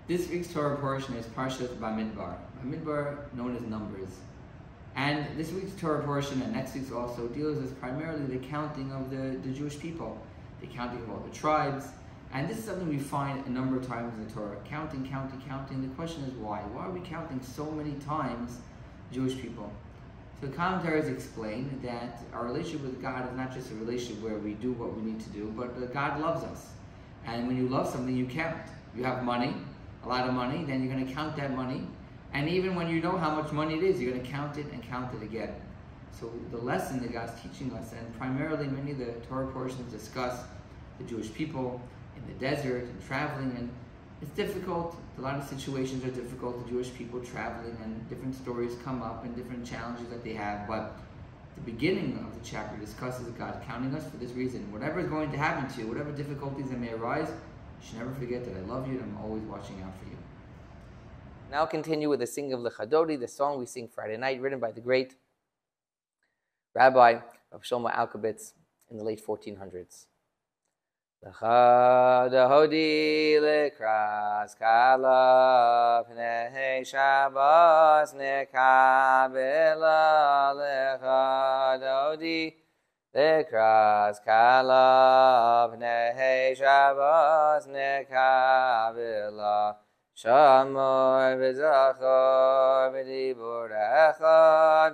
This week's Torah portion is Parshat Bamidbar. Bamidbar, known as Numbers. And this week's Torah portion and next week's also deals with primarily the counting of the Jewish people, the counting of all the tribes. And this is something we find a number of times in the Torah. Counting. The question is why? Why are we counting so many times Jewish people? So the commentaries explain that our relationship with God is not just a relationship where we do what we need to do, but that God loves us. And when you love something, you count. You have money, a lot of money, then you're going to count that money. And even when you know how much money it is, you're going to count it and count it again. So the lesson that God's teaching us, and primarily many of the Torah portions discuss the Jewish people in the desert and traveling, and it's difficult. A lot of situations are difficult, the Jewish people traveling, and different stories come up and different challenges that they have. But the beginning of the chapter discusses God counting us for this reason. Whatever is going to happen to you, whatever difficulties that may arise, you should never forget that I love you and I'm always watching out for you. Now I'll continue with the singing of Lechadodi, the song we sing Friday night, written by the great Rabbi of Shlomo Alkabetz in the late 1400s. Lechadodi lekras kala pnei Shabbos nekabela lechadodi lekras kala pnei Shabbos nekabela Shamor v'zachor v'dibur echad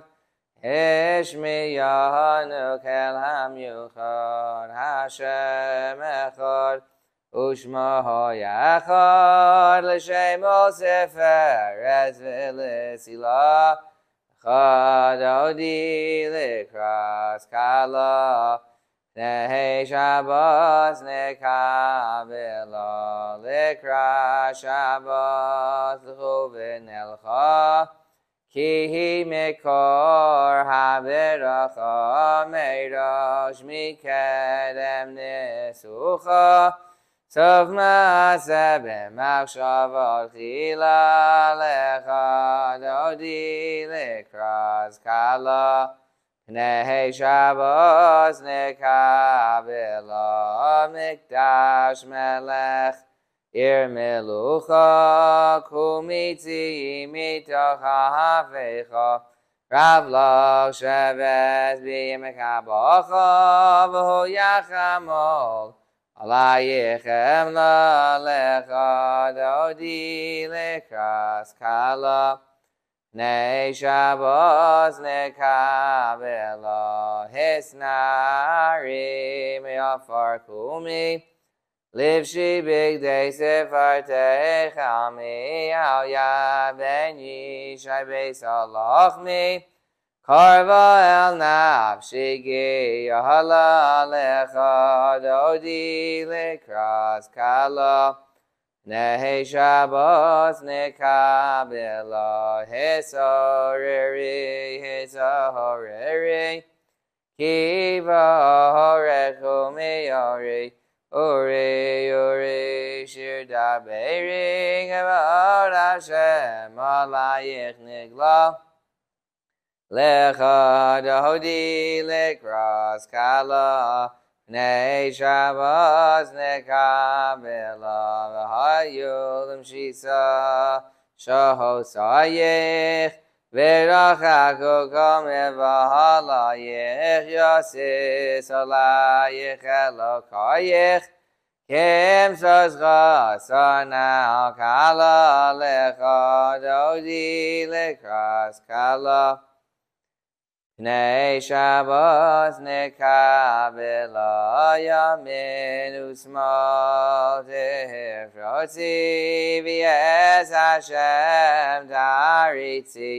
Hishmiyanu kel hamyuchad Hashem echad Ushma hoyachad L'shemo sefer ez v'lesila Chadodi l'kras kala Pnei Shabbos nekabela L'kras Shabbos l'chuven elcha Ki hi mikor haberacha Meirosh mikedem nesucha Sov ma'aseh b'machshavot chila Lechadodi l'kras kala Pnei Shabbos nekabela Mikdash melech Ir melucha kumitzi mitoch ha'afecha Rav lach sheves b'yemekabacha V'hu yachamol alayichem la'lechadodi l'kras kala Pnei Shabbos nekabela Hisnarim yafar kumi Livshi bigdei sefartei chami Al yad ben yishai beis halachmi Karva el nafshi giyahala Lechadodi l'kras kala Pnei Shabbos nekabela Hisahoreri Kiva horechu miyori Uri shir daberi Kavod Hashem alayich nigla Lechadodi l'kras kala Pnei Shabbos nekabela V'hayu l'mshisa shahosayich V'rachaku kameh v'halayich Yasis alayich elokayich Kim sozcha sanal kala Lechadodi l'kras kala Pnei Shabbos nekabela Yamin u'smal tifrotzi V'yes Hashem daritzi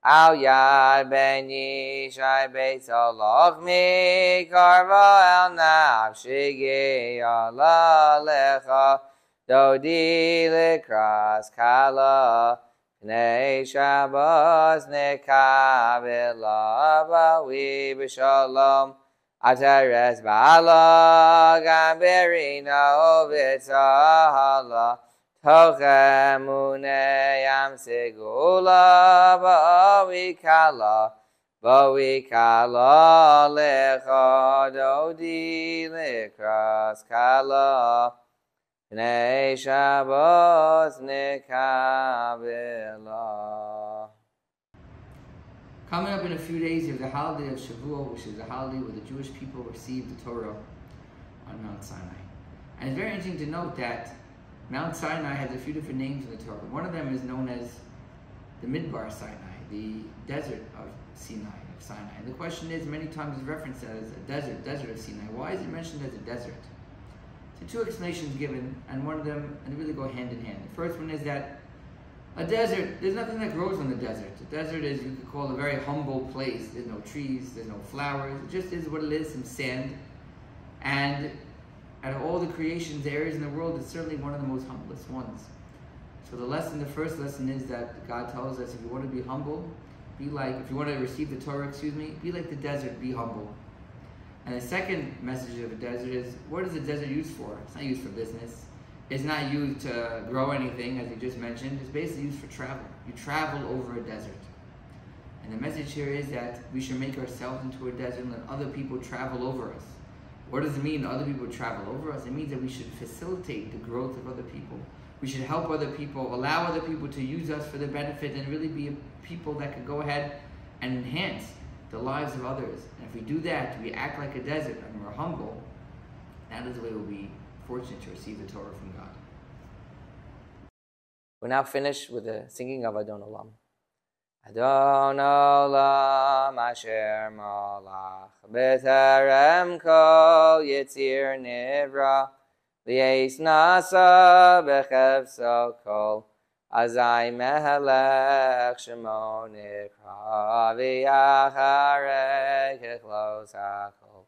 Al yad ben yishai beis halachmi Karva el nafshi giyala Lechadodi l'kras kala Pnei Shabbos nekabela Bawi b'shalom Atares ba'ala Gamberina ovitzahala Tochem uneyam segula Bawi kala Lechadodi l'kras kala Oneg Shabbat nekabela. Coming up in a few days, you have the holiday of Shavuot, which is the holiday where the Jewish people received the Torah on Mount Sinai. And it's very interesting to note that Mount Sinai has a few different names in the Torah. One of them is known as the Midbar Sinai, the desert of Sinai. And the question is, many times it's referenced as a desert of Sinai. Why is it mentioned as a desert? So two explanations given, and one of them, and they really go hand in hand. The first one is that a desert, there's nothing that grows on the desert. A desert is, you could call, a very humble place. There's no trees, there's no flowers. It just is what it is, some sand. And out of all the creations, areas in the world, it's certainly one of the most humblest ones. So the first lesson is that God tells us, if you want to be humble, if you want to receive the Torah, be like the desert, be humble. And the second message of a desert is, what is the desert used for? It's not used for business. It's not used to grow anything, as you just mentioned. It's basically used for travel. You travel over a desert. And the message here is that we should make ourselves into a desert and let other people travel over us. What does it mean other people travel over us? It means that we should facilitate the growth of other people. We should help other people, allow other people to use us for their benefit, and really be people that could go ahead and enhance the lives of others. And if we do that, we act like a desert and we're humble, that is the way we'll be fortunate to receive the Torah from God. We're now finished with the singing of Adon Olam. Adon Olam Asher Malach B'Terem Kol Yitzir Nivra Li'es Nasa B'Chevso Kol Azai Mehelech Shemo Nikra V'Yacharei Kechlos HaKol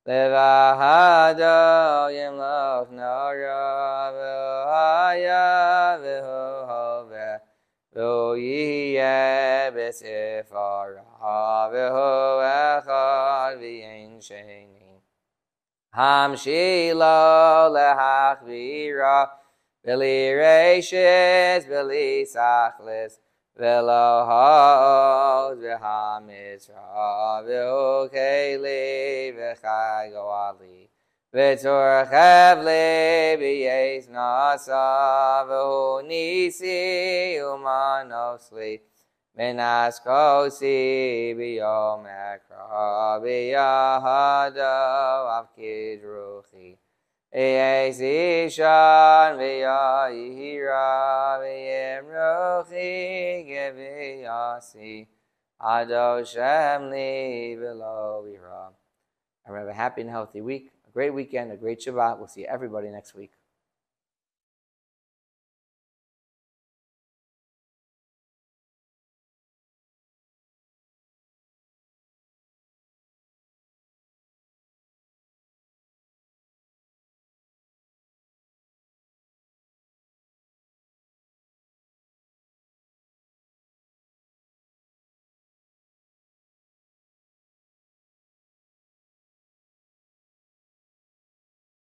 Levahado Yimloch Nora V'Haya V'Hoveh V'Yiyeh B'Sifara V'Hu Echad V'Yein Sheni Hamshilo Lehachvira V'li Reishis V'li Sachlis V'lo Hod V'hamitra V'hu Keli V'chai Goali V'tur Chevli V'yes Nasa V'hu Nisi Umanosli Minas Kosi B'yom Ekra B'yahado Avkid Ruchi V'yes Ishan V'yahira V'yem Ruchi Gev'yasi Ado Shemli V'lo V'ira. And have a happy and healthy week, a great weekend, a great Shabbat. We'll see everybody next week.